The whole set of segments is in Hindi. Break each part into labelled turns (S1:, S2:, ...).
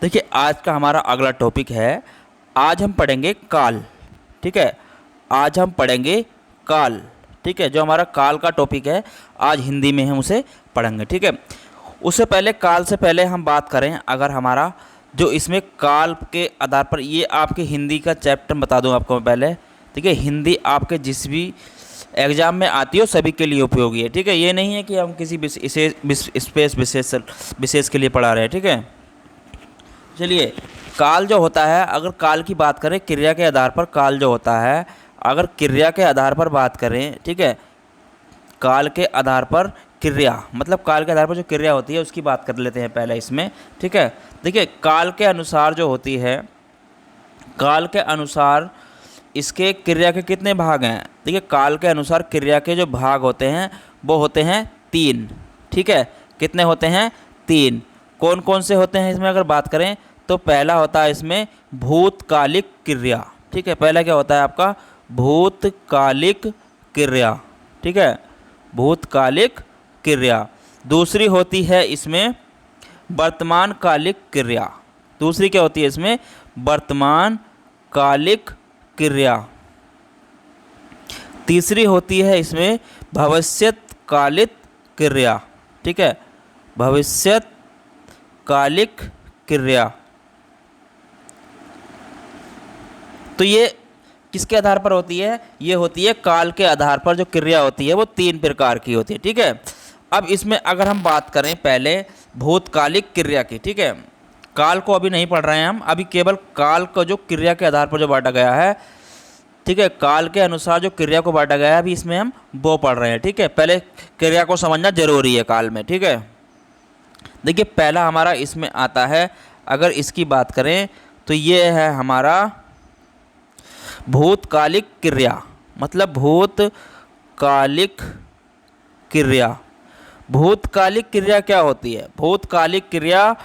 S1: देखिए आज का हमारा अगला टॉपिक है। आज हम पढ़ेंगे काल। ठीक है, आज हम पढ़ेंगे काल। ठीक है, जो हमारा काल का टॉपिक है आज हिंदी में हम उसे पढ़ेंगे। ठीक है, उससे पहले काल से पहले हम बात करें, अगर हमारा जो इसमें काल के आधार पर ये आपके हिंदी का चैप्टर बता दूं आपको मैं पहले। ठीक है, हिंदी आपके जिस भी एग्ज़ाम में आती हो सभी के लिए उपयोगी है। ठीक है, ये नहीं है कि हम किसी विशेष के लिए पढ़ा रहे हैं। ठीक है, चलिए, काल जो होता है, अगर काल की बात करें क्रिया के आधार पर, काल जो होता है अगर क्रिया के आधार पर बात करें, ठीक है, काल के आधार पर क्रिया मतलब काल के आधार पर जो क्रिया होती है उसकी बात कर लेते हैं पहले इसमें। ठीक है, देखिए काल के अनुसार जो होती है, काल के अनुसार इसके क्रिया के कितने भाग हैं। देखिए काल के अनुसार क्रिया के जो भाग होते हैं वो होते हैं 3। ठीक है, कितने होते हैं? 3। कौन कौन से होते हैं इसमें अगर बात करें तो पहला होता है इसमें भूतकालिक क्रिया। ठीक है, पहला क्या होता है आपका? भूतकालिक क्रिया। ठीक है, भूतकालिक क्रिया। दूसरी होती है इसमें वर्तमान कालिक क्रिया। दूसरी क्या होती है इसमें? वर्तमान कालिक क्रिया। तीसरी होती है इसमें भविष्यकालिक क्रिया। ठीक है, भविष्यकालिक क्रिया। तो ये किसके आधार पर होती है? ये होती है काल के आधार पर जो क्रिया होती है वो 3 प्रकार की होती है। ठीक है, अब इसमें अगर हम बात करें पहले भूतकालिक क्रिया की। ठीक है, काल को अभी नहीं पढ़ रहे हैं हम, अभी केवल काल को जो क्रिया के आधार पर जो बांटा गया है, ठीक है, काल के अनुसार जो क्रिया को बांटा गया है अभी इसमें हम वो पढ़ रहे हैं। ठीक है, पहले क्रिया को समझना जरूरी है काल में। ठीक है, देखिए पहला हमारा इसमें आता है, अगर इसकी बात करें तो ये है हमारा भूतकालिक क्रिया। मतलब भूतकालिक क्रिया। भूतकालिक क्रिया क्या होती है? भूतकालिक क्रिया,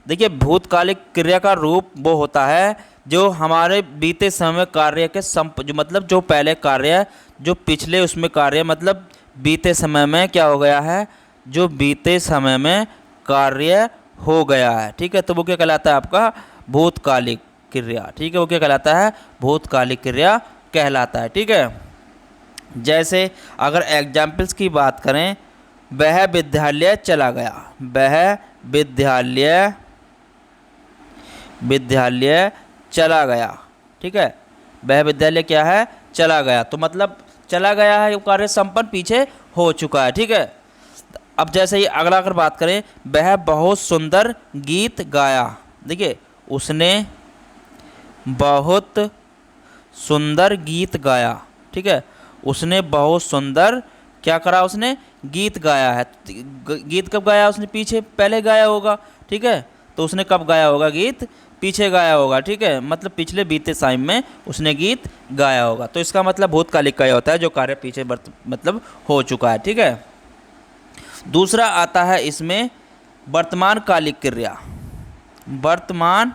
S1: देखिए भूतकालिक क्रिया का रूप वो होता है जो हमारे बीते समय कार्य के जो मतलब जो पहले कार्य, जो पिछले उसमें कार्य, मतलब बीते समय में क्या हो गया है, जो बीते समय में कार्य हो गया है। ठीक है, तो वो क्या कहलाता है आपका? भूतकालिक क्रिया। ठीक है, वो क्या कहलाता है? भूतकालिक क्रिया कहलाता है। ठीक है, जैसे अगर एग्जाम्पल्स की बात करें, वह विद्यालय चला गया। वह विद्यालय चला गया। ठीक है, वह विद्यालय क्या है? चला गया। तो मतलब चला गया है, कार्य संपन्न पीछे हो चुका है। ठीक है, अब जैसे ही अगला अगर बात करें, वह बहुत सुंदर गीत गाया। देखिए उसने बहुत सुंदर गीत गाया। ठीक है, उसने बहुत सुंदर क्या करा? उसने गीत गाया है। गीत कब गाया उसने? पीछे पहले गाया होगा। ठीक है, तो उसने कब गाया होगा गीत? पीछे गाया होगा। ठीक है, मतलब पिछले बीते टाइम में उसने गीत गाया होगा। तो इसका मतलब भूतकालिक का होता है जो कार्य पीछे मतलब हो चुका है। ठीक है, दूसरा आता है इसमें वर्तमान कालिक क्रिया। वर्तमान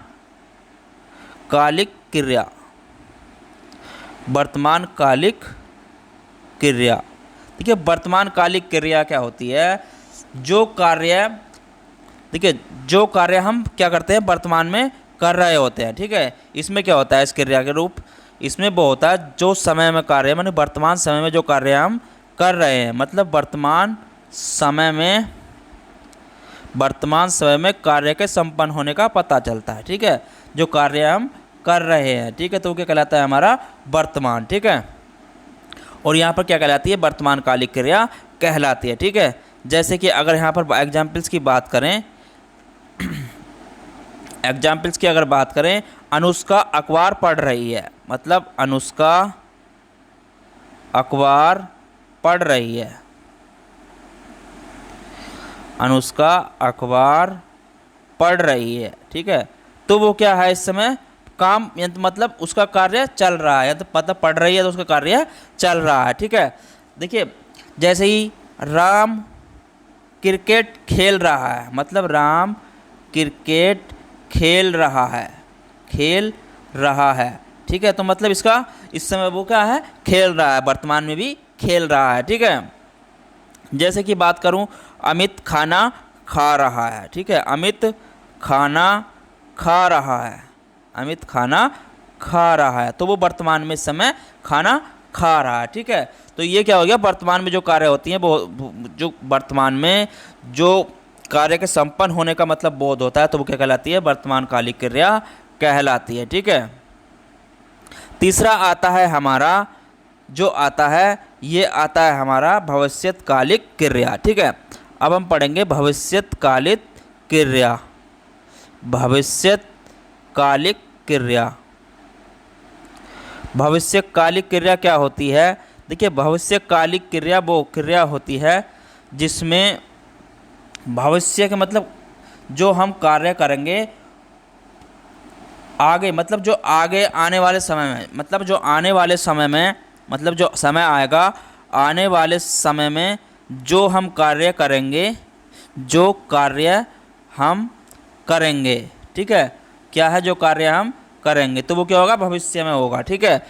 S1: कालिक क्रिया। वर्तमान कालिक क्रिया। देखिए वर्तमान कालिक क्रिया क्या होती है? जो कार्य, देखिए जो कार्य हम क्या करते हैं वर्तमान में कर रहे होते हैं। ठीक है, इसमें क्या होता है इस क्रिया के रूप? इसमें वो होता है जो समय में कार्य, माने वर्तमान समय में जो कार्य हम कर रहे हैं, मतलब वर्तमान समय में कार्य के संपन्न होने का पता चलता है। ठीक है, जो कार्य हम कर रहे हैं। ठीक है, तो वो क्या कहलाता है? हमारा वर्तमान। ठीक है, और यहाँ पर क्या कहलाती है? वर्तमान कालिक क्रिया कहलाती है। ठीक है, जैसे कि अगर यहाँ पर एग्जाम्पल्स की बात करें, एग्जाम्पल्स की अगर बात करें, अनुष्का अखबार पढ़ रही है। मतलब अनुष्का अखबार पढ़ रही है। अनुष्का अखबार पढ़ रही है। ठीक है, तो वो क्या है इस समय? काम, मतलब उसका कार्य चल रहा है, तो मतलब पढ़ रही है तो उसका कार्य चल रहा है। ठीक है, देखिए जैसे ही राम क्रिकेट खेल रहा है, मतलब राम क्रिकेट खेल रहा है। खेल रहा है। ठीक है, तो मतलब इसका इस समय वो क्या है? खेल रहा है, वर्तमान में भी खेल रहा है। ठीक है, जैसे कि बात करूं, अमित खाना खा रहा है। ठीक है, अमित खाना खा रहा है, अमित खाना खा रहा है, तो वो वर्तमान में इस समय खाना खा रहा है। ठीक है, तो ये क्या हो गया, वर्तमान में जो कार्य होती हैं वो जो वर्तमान में जो कार्य के संपन्न होने का मतलब बोध होता है तो वो क्या कहलाती है, वर्तमान कालिक क्रिया कहलाती है। ठीक है, तीसरा आता है हमारा, जो आता है ये आता है हमारा भविष्यकालिक क्रिया। ठीक है, अब हम पढ़ेंगे भविष्यकालिक क्रिया। भविष्यकालिक क्रिया, भविष्यकालिक क्रिया क्या होती है? देखिए, भविष्यकालिक क्रिया वो क्रिया होती है जिसमें भविष्य के मतलब जो हम कार्य करेंगे आगे, मतलब जो आगे आने वाले समय में, मतलब जो आने वाले समय में, मतलब जो समय आएगा आने वाले समय में जो हम कार्य करेंगे, जो कार्य हम करेंगे। ठीक है, क्या है जो कार्य हम करेंगे, तो वो क्या होगा, भविष्य में होगा। ठीक है,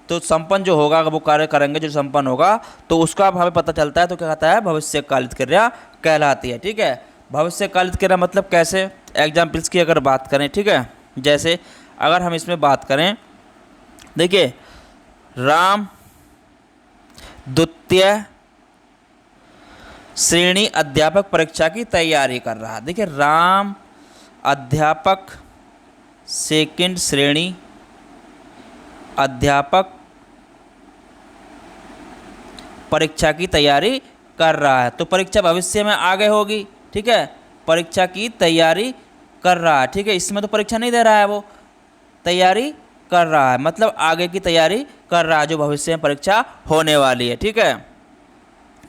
S1: तो संपन्न जो होगा, वो कार्य करेंगे जो संपन्न होगा तो उसका अब हमें पता चलता है तो क्या कहता है, भविष्यकालिक क्रिया कहलाती है। ठीक है, भविष्यकालिक क्रिया मतलब कैसे, एग्जाम्पल्स की अगर बात करें, ठीक है, जैसे अगर हम इसमें बात करें, देखिए राम द्वितीय श्रेणी अध्यापक परीक्षा की तैयारी कर रहा है। देखिए, राम अध्यापक सेकंड श्रेणी अध्यापक परीक्षा की तैयारी कर रहा है, तो परीक्षा भविष्य में आगे होगी। ठीक है, परीक्षा की तैयारी कर रहा है। ठीक है, इसमें तो परीक्षा नहीं दे रहा है, वो तैयारी कर रहा है, मतलब आगे की तैयारी कर रहा है जो भविष्य में परीक्षा होने वाली है। ठीक है,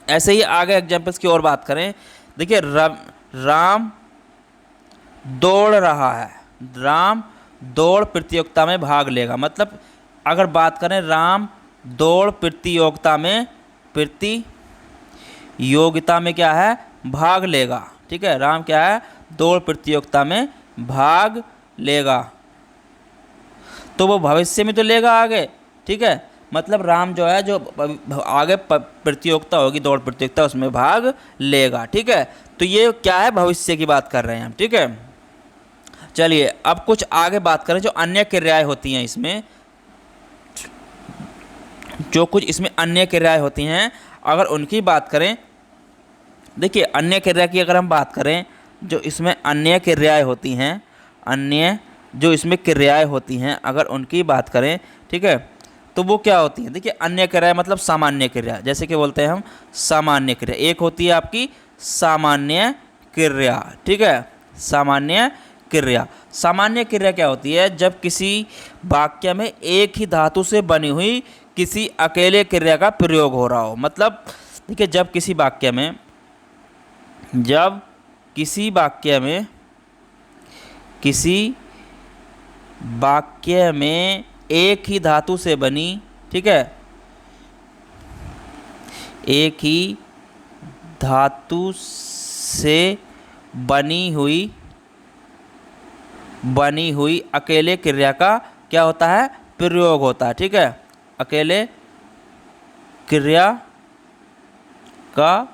S1: ऐसे ही आगे एग्जाम्पल्स की और बात करें, देखिए राम दौड़ रहा है, राम दौड़ प्रतियोगिता में भाग लेगा, मतलब अगर बात करें राम दौड़ प्रतियोगिता में क्या है, भाग लेगा। ठीक है, राम क्या है, दौड़ प्रतियोगिता में भाग लेगा, तो वो भविष्य में तो लेगा आगे। ठीक है, मतलब राम जो है जो आगे प्रतियोगिता होगी, दौड़ प्रतियोगिता, उसमें भाग लेगा। ठीक है, तो ये क्या है, भविष्य की बात कर रहे हैं हम। ठीक है, चलिए अब कुछ आगे बात करें जो अन्य क्रियाएं होती हैं इसमें, जो कुछ इसमें अन्य क्रियाएं होती हैं अगर उनकी बात करें, देखिए अन्य क्रिया की अगर हम बात करें, जो इसमें अन्य क्रियाएं होती हैं, अन्य जो इसमें क्रियाएं होती हैं अगर उनकी बात करें, ठीक है, तो वो क्या होती हैं, देखिए अन्य क्रिया मतलब सामान्य क्रिया, जैसे कि बोलते हैं हम सामान्य क्रिया। एक होती है आपकी सामान्य क्रिया। ठीक है, सामान्य क्रिया, सामान्य क्रिया क्या होती है, जब किसी वाक्य में एक ही धातु से बनी हुई किसी अकेले क्रिया का प्रयोग हो रहा हो। मतलब देखिए, जब किसी वाक्य में एक ही धातु से बनी, ठीक है, एक ही धातु से बनी हुई अकेले क्रिया का क्या होता है, प्रयोग होता है। ठीक है, अकेले क्रिया का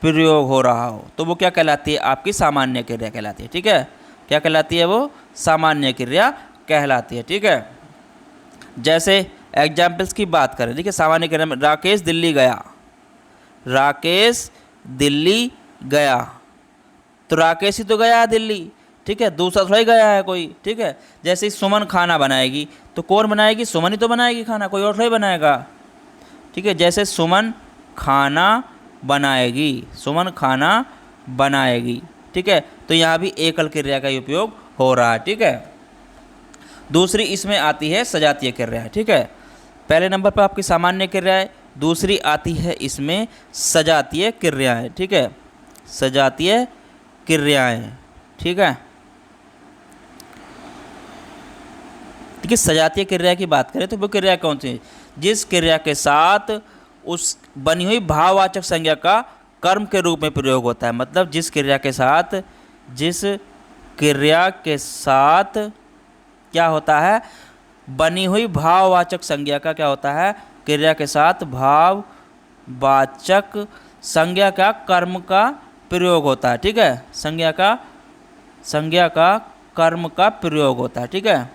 S1: प्रयोग हो रहा हो तो वो क्या कहलाती है, आपकी सामान्य क्रिया कहलाती है। ठीक है, क्या कहलाती है, वो सामान्य क्रिया कहलाती है। ठीक है, जैसे एग्जाम्पल्स की बात करें, देखिए सामान्य क्रिया में राकेश दिल्ली गया, राकेश दिल्ली गया, तो राकेश ही तो गया है दिल्ली। ठीक है, दूसरा थोड़ा ही गया है कोई। ठीक है, जैसे सुमन खाना बनाएगी, तो कौन बनाएगी, सुमन ही तो बनाएगी खाना, कोई और थोड़ा ही बनाएगा। ठीक है, जैसे सुमन खाना बनाएगी, सुमन खाना बनाएगी। ठीक है, तो यहाँ भी एकल क्रिया का उपयोग हो रहा है। ठीक है, दूसरी इसमें आती है सजातीय क्रिया। ठीक है, पहले नंबर पर आपकी सामान्य क्रियाएं, दूसरी आती है इसमें सजातीय क्रियाएं। ठीक है, सजातीय क्रियाएं। ठीक है, देखिए सजातीय क्रिया की बात करें तो वो क्रिया कौन सी है, जिस क्रिया के साथ उस बनी हुई भाववाचक संज्ञा का कर्म के रूप में प्रयोग होता है। मतलब जिस क्रिया के साथ क्या होता है, बनी हुई भाववाचक संज्ञा का क्या होता है, क्रिया के साथ भाववाचक संज्ञा का कर्म का प्रयोग होता है। ठीक है, संज्ञा का कर्म का प्रयोग होता है, ठीक है,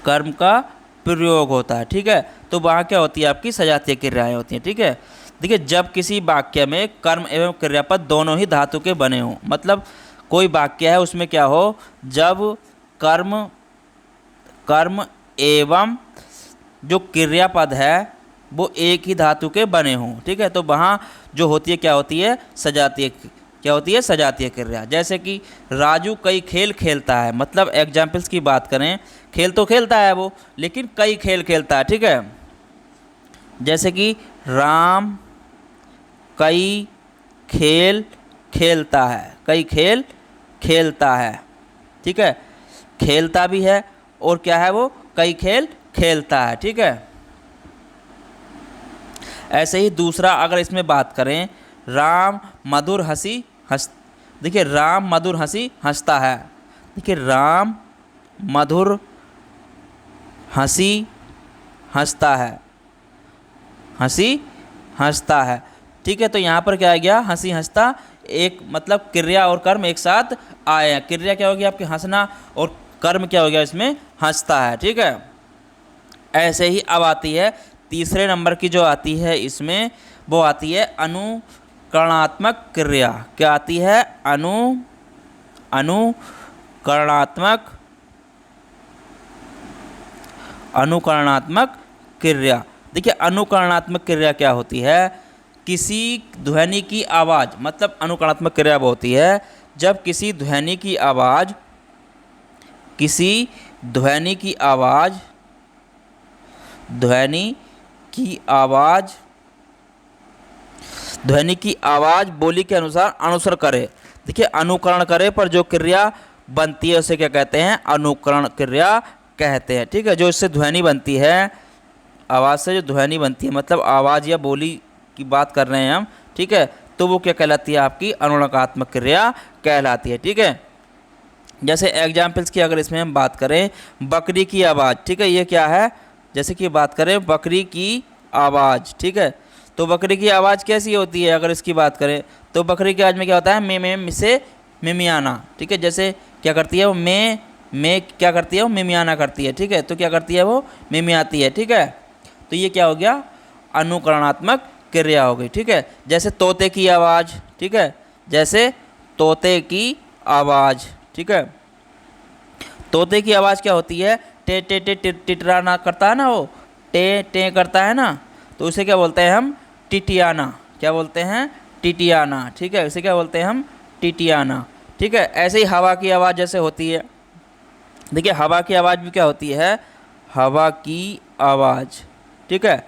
S1: कर्म का प्रयोग होता है, ठीक है। तो वहाँ क्या होती है आपकी सजातीय क्रियाएं होती हैं, ठीक है। देखिए जब किसी वाक्य में कर्म एवं क्रियापद दोनों ही धातु के बने हों, मतलब कोई वाक्य है उसमें क्या हो, जब कर्म कर्म एवं जो क्रियापद है वो एक ही धातु के बने हों, ठीक है, तो वहाँ जो होती है क्या होती है सजातीय, क्या होती है सजातीय क्रिया। जैसे कि राजू कई खेल खेलता है, मतलब एग्जाम्पल्स की बात करें, खेल तो खेलता है वो, लेकिन कई खेल खेलता है, ठीक है। जैसे कि राम कई खेल खेलता है, कई खेल खेलता है, ठीक है, खेलता भी है और क्या है वो कई खेल खेलता है, ठीक है। ऐसे ही दूसरा अगर इसमें बात करें, राम मधुर हंसी देखिए राम मधुर हंसी हंसता है, देखिए राम मधुर हंसी हंसता है, हंसी हंसता है, ठीक है। तो यहाँ पर क्या आ गया हंसी हंसता, एक मतलब क्रिया और कर्म एक साथ आए हैं। क्रिया क्या होगी आपकी हंसना और कर्म क्या हो गया इसमें हंसता है, ठीक है। ऐसे ही अब आती है तीसरे नंबर की जो आती है इसमें, वो आती है अनुकरणात्मक क्रिया। क्या आती है अनुकरणात्मक क्रिया। देखिए अनुकरणात्मक क्रिया क्या होती है, किसी ध्वनि की आवाज़, मतलब अनुकरणात्मक क्रिया वो होती है जब किसी ध्वनि की आवाज़ बोली के अनुसार अनुसरण करे। देखिए अनुकरण करे पर जो क्रिया बनती है उसे क्या कहते हैं अनुकरण क्रिया कहते हैं, ठीक है। जो इससे ध्वनि बनती है, आवाज़ से जो ध्वनि बनती है, मतलब आवाज़ या बोली की बात कर रहे हैं हम, ठीक है, तो वो क्या कहलाती है आपकी अनुकरणात्मक क्रिया कहलाती है, ठीक है। जैसे एग्जाम्पल्स की अगर इसमें हम बात करें, बकरी की आवाज़, ठीक है, ये क्या है, जैसे कि बात करें बकरी की आवाज़, ठीक है, तो बकरी की आवाज़ कैसी होती है अगर इसकी बात करें, तो बकरी की आवाज़ में क्या होता है में से मिमियाना, ठीक है, जैसे क्या करती है वो में क्या करती है वो मिमियाना करती है, ठीक है, तो क्या करती है वो मिमियाती है, ठीक है। तो ये क्या हो गया अनुकरणात्मक क्रिया हो गई, ठीक है। जैसे तोते की आवाज़, ठीक है, जैसे तोते की आवाज़, ठीक है, तोते की आवाज़ क्या होती है टे टे टे टिटराना करता है ना, वो टे टे करता है ना, तो उसे क्या बोलते हैं हम टिटियाना। क्या बोलते हैं टिटियाना, ठीक है, उसे क्या बोलते हैं हम टिटियाना, ठीक है। ऐसे ही हवा की आवाज़ जैसे होती है, देखिए हवा की आवाज़ भी क्या होती है हवा की आवाज़, ठीक है,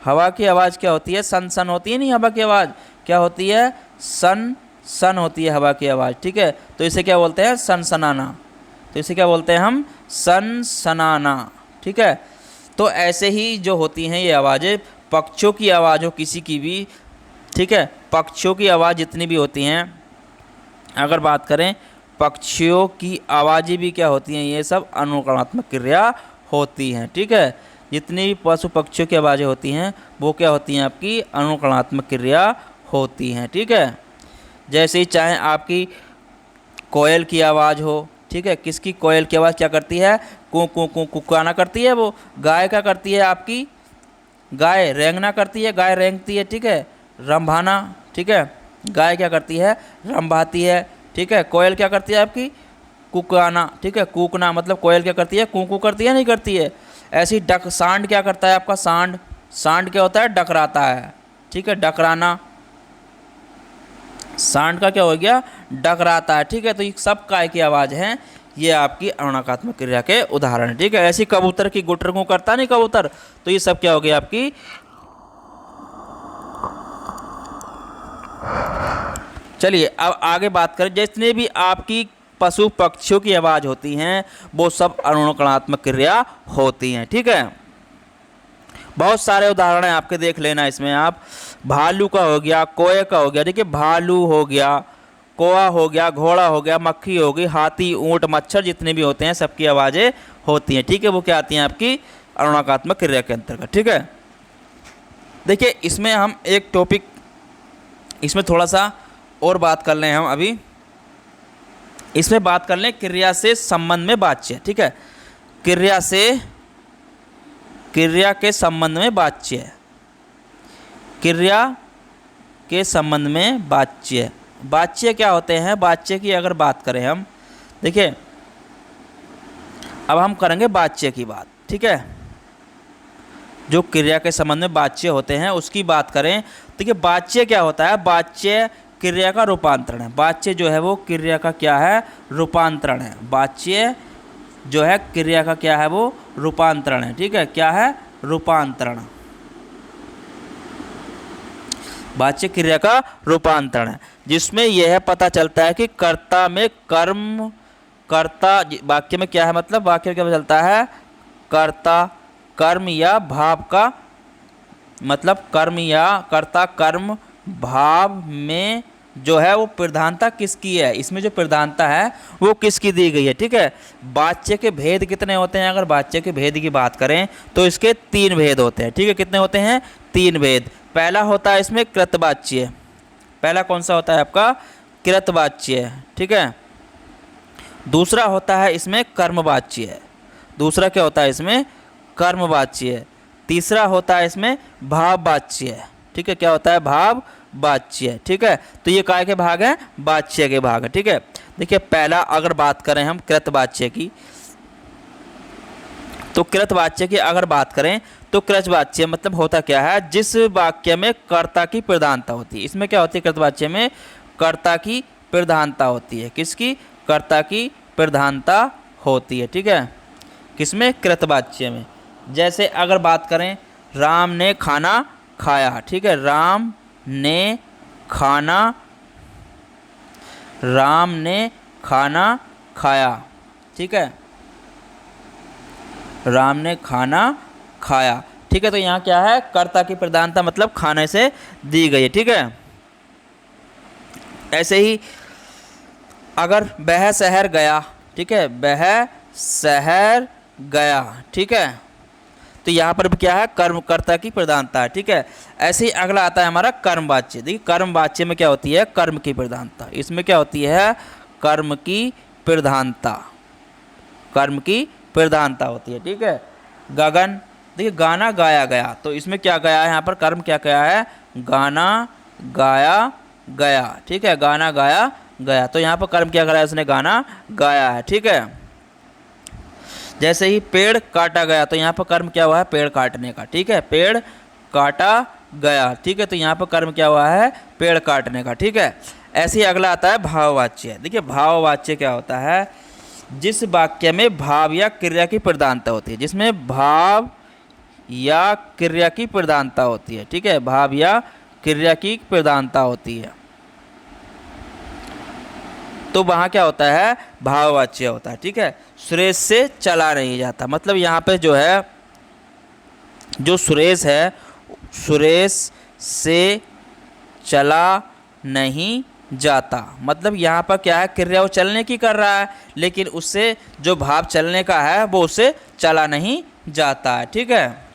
S1: हवा की आवाज़ क्या होती है सन सन होती है, नहीं हवा की आवाज़ क्या होती है सन सन होती है हवा की आवाज़, ठीक है, तो इसे क्या बोलते हैं सनसनाना, तो इसे क्या बोलते हैं हम सनसनाना, ठीक है। तो ऐसे ही जो होती हैं ये आवाज़ें, पक्षियों की आवाज़ हो किसी की भी, ठीक है, पक्षियों की आवाज़ जितनी भी होती हैं, अगर बात करें पक्षियों की आवाज़ें भी क्या होती हैं, ये सब अनुकरणात्मक क्रिया होती हैं, ठीक है। जितनी भी पशु पक्षियों की आवाज़ें होती हैं वो क्या होती हैं आपकी अनुकरणात्मक क्रिया होती हैं, ठीक है। जैसे ही चाहे आपकी कोयल की आवाज़ हो, ठीक है, किसकी कोयल की आवाज़ क्या करती है कू कू कू कुकाना करती है, वो गाय क्या करती है आपकी गाय रेंगना करती है, गाय रेंगती है, ठीक है, रंभाना, ठीक है, गाय क्या करती है रंभाती है, ठीक है, कोयल क्या करती है आपकी कुकाना, ठीक है, कूकना, मतलब कोयल क्या करती है कू करती है नहीं करती है। ऐसी डक सांड क्या करता है आपका सांड क्या होता है डकराता है, ठीक है, डकराना, सांड का क्या हो गया डकराता है, ठीक है। तो ये सब काय की आवाज़ हैं, ये आपकी अनुकरणात्मक क्रिया के उदाहरण है, ठीक है। ऐसी कबूतर की गुटर को करता नहीं कबूतर, तो ये सब क्या हो गई आपकी। चलिए अब आगे बात करें, जितने भी आपकी पशु पक्षियों की आवाज़ होती हैं वो सब अनुकरणात्मक क्रिया होती हैं, ठीक है। बहुत सारे उदाहरण हैं आपके, देख लेना इसमें आप। भालू का हो गया, कोए का हो गया, देखिए भालू हो गया, कोआ हो गया, घोड़ा हो गया, मक्खी हो गई, हाथी ऊंट मच्छर जितने भी होते हैं सबकी आवाज़ें होती हैं, ठीक है, वो क्या आती हैं आपकी अनुकरणात्मक क्रिया के अंतर्गत, ठीक है। देखिए इसमें हम एक टॉपिक इसमें थोड़ा सा और बात कर लें हम अभी, इसमें बात कर लें क्रिया से संबंध में वाच्य, ठीक है। क्रिया के संबंध में वाच्य, क्रिया के संबंध में वाच्य। वाच्य क्या होते हैं? वाच्य की अगर बात करें हम, देखिए अब हम करेंगे वाच्य की बात, ठीक है। जो क्रिया के संबंध में वाच्य होते हैं उसकी बात करें। देखिए वाच्य क्या होता है? वाच्य क्रिया का रूपांतरण है। वाच्य जो है वो क्रिया का क्या है? रूपांतरण है। वाच्य जो है क्रिया का क्या है? वो रूपांतरण है, ठीक है। क्या है? रूपांतरण। वाच्य क्रिया का रूपांतरण है, जिसमें यह पता चलता है कि कर्ता में कर्म, कर्ता वाक्य में क्या है, मतलब वाक्य में क्या पता चलता है? कर्ता कर्म या भाव का, मतलब कर्म या कर्ता कर्म भाव में जो है वो प्रधानता किसकी है? इसमें जो प्रधानता है वो किसकी दी गई है, ठीक है। वाच्य के भेद कितने होते हैं? अगर वाच्य के भेद की बात करें तो इसके 3 भेद होते हैं, ठीक है। कितने होते हैं? 3 भेद। पहला होता है इसमें कृतवाच्य। पहला कौन सा होता है आपका? कृतवाच्य, ठीक है। दूसरा होता है इसमें कर्मवाच्य। दूसरा क्या होता है इसमें? कर्मवाच्य। तीसरा होता है इसमें भाववाच्य, ठीक है। क्या होता है? भाववाच्य, ठीक है। तो ये काय के भाग हैं? वाच्य के भाग है, ठीक है। देखिए पहला अगर बात करें हम कृतवाच्य की, तो कृतवाच्य की अगर बात करें तो कृतवाच्य मतलब होता क्या है? जिस वाक्य में कर्ता की प्रधानता होती है। इसमें क्या होती है? कृतवाच्य में कर्ता की प्रधानता होती है। किसकी? कर्ता की प्रधानता होती है, ठीक है। किसमें? कृतवाच्य में। जैसे अगर बात करें राम ने खाना खाया, ठीक है। राम ने खाना खाया, ठीक है। राम ने खाना खाया, ठीक है। तो यहाँ क्या है? कर्ता की प्रधानता मतलब खाने से दी गई है, ठीक है। ऐसे ही अगर वह शहर गया, ठीक है, वह शहर गया, ठीक है। तो यहाँ पर भी क्या है? कर्मकर्ता की प्रधानता है, ठीक है। ऐसे ही अगला आता है हमारा कर्मवाच्य। देखिए कर्मवाच्य में क्या होती है? कर्म की प्रधानता। इसमें क्या होती है? कर्म की प्रधानता, कर्म की प्रधानता होती है, ठीक है। गगन, देखिए गाना गाया गया, तो इसमें क्या गया है? यहाँ पर कर्म क्या गया है? गाना गाया गया, ठीक है। गाना गाया गया, तो यहाँ पर कर्म क्या करा है? उसने गाना गाया है, ठीक है। जैसे ही पेड़ काटा गया, तो यहाँ पर कर्म क्या हुआ है? पेड़ काटने का, ठीक है। पेड़ काटा गया, ठीक है। तो यहाँ पर कर्म क्या हुआ है? पेड़ काटने का, ठीक है। ऐसे ही अगला आता है भाववाच्य। देखिए भाववाच्य क्या होता है? जिस वाक्य में भाव या क्रिया की प्रधानता होती है, जिसमें भाव या क्रिया की प्रधानता होती है, ठीक है। भाव या क्रिया की प्रधानता होती है, तो वहाँ क्या होता है? भाववाच्य होता है, ठीक है। सुरेश से चला नहीं जाता, मतलब यहाँ पे जो है, जो सुरेश है, सुरेश से चला नहीं जाता, मतलब यहाँ पर क्या है? क्रिया वो चलने की कर रहा है, लेकिन उससे जो भाव चलने का है वो उससे चला नहीं जाता है, ठीक है।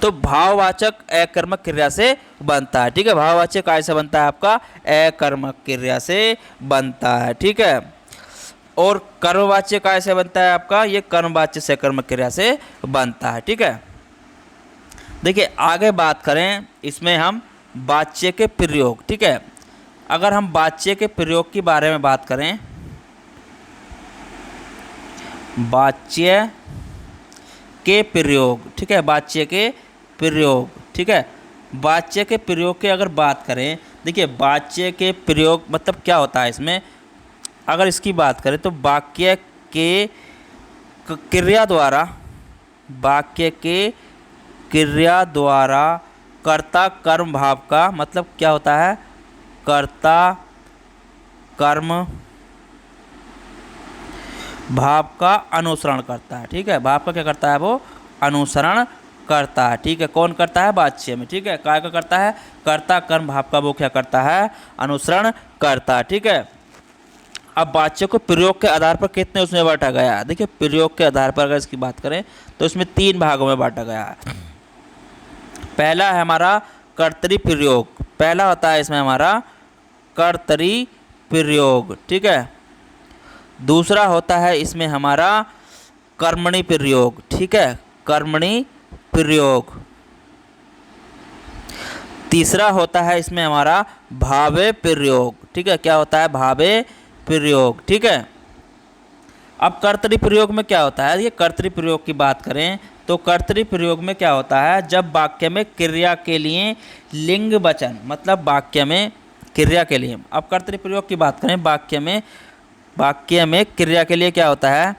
S1: तो भाववाचक अकर्मक क्रिया से बनता है, ठीक है। भाववाचक काय से बनता है? आपका अकर्मक क्रिया से बनता है, ठीक है। और कर्मवाच्य काय से बनता है? आपका ये कर्मवाच्य से कर्मक क्रिया से बनता है, ठीक है। देखिए आगे बात करें इसमें हम वाच्य के प्रयोग, ठीक है। अगर हम वाच्य के प्रयोग के बारे में बात करें, वाच्य के प्रयोग, ठीक है। वाच्य के प्रयोग, ठीक है। वाच्य के प्रयोग की अगर बात करें, देखिए वाच्य के प्रयोग मतलब क्या होता है? इसमें अगर इसकी बात करें तो वाक्य के क्रिया द्वारा, वाक्य के क्रिया द्वारा कर्ता कर्म भाव का मतलब क्या होता है? कर्ता कर्म भाव का अनुसरण करता है, ठीक है। भाव का क्या करता है? वो अनुसरण करता है, ठीक है। कौन करता है? वाच्य में, ठीक है। काय का करता है? कर्ता कर्म भाव का वो क्या करता है? अनुसरण करता है, ठीक है। अब वाच्य को प्रयोग के आधार पर कितने उसमें बांटा गया है? देखिए प्रयोग के आधार पर अगर इसकी बात करें तो इसमें 3 भागों में बांटा गया है। पहला है हमारा कर्तरी प्रयोग, पहला होता है इसमें हमारा कर्तरी प्रयोग, ठीक है। दूसरा होता है इसमें हमारा कर्मणि प्रयोग, ठीक है, कर्मणि प्रयोग। तीसरा होता है इसमें हमारा भावे प्रयोग, ठीक है, क्या होता है, भावे प्रयोग, ठीक है। अब कर्तरी प्रयोग में क्या होता है, ये कर्तरी प्रयोग की बात करें तो कर्तरी प्रयोग में क्या होता है, जब वाक्य में क्रिया के लिए लिंग वचन, मतलब वाक्य में क्रिया के लिए, अब कर्तरी प्रयोग की बात करें, वाक्य में क्रिया के लिए क्या होता है,